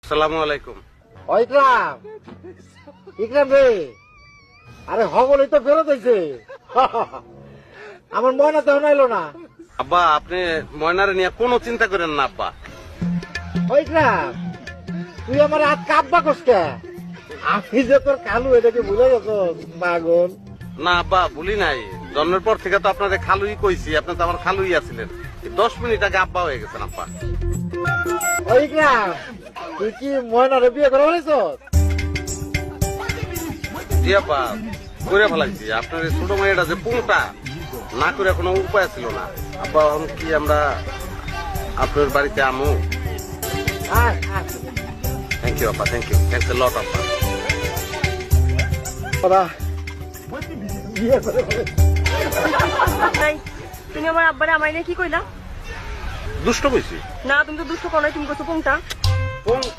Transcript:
আসসালামু আলাইকুম। ইকরাম, ইকরাম রে, আরে হবলই তো ফেরত হয়েছে। আমার ময়না তো নাইলো না। আব্বা আপনি ময়নারে নিয়ে কোনো চিন্তা করেন না আব্বা। ইকরাম, তুই আমার হাত কাব্বা কষ্ট। আমি যে তোর কালু এটাকে ভুলে গেছ পাগল। না আব্বা ভুলি নাই, জন্মের পর থেকে তো আপনাদের খালুই কইছি, আপনি তো আমার খালুই আছিলেন। 10 মিনিট আগে আব্বা হয়ে গেছেন আব্বা। ইকরাম, তুই কি ময়নারে বিয়ে করে বলেছ? জি আব্বা করে ফেলাইছি। আপনার এই ছোট মেয়েটা যে পুংটা না করে কোনো উপায় ছিল না আব্বা। এখন কি আমরা আপনার বাড়িতে আমু? থ্যাংক ইউ আব্বা, থ্যাংক ইউ, থ্যাংকস এ লট আব্বা। বিয়ে করে ফেলেছে। তুমি আমার আব্বারে আমায় নিয়ে কি কইলা? দুষ্ট কইছি না তুমি তো দুষ্ট কোন তুমি কইছো কোনটা? পুংটা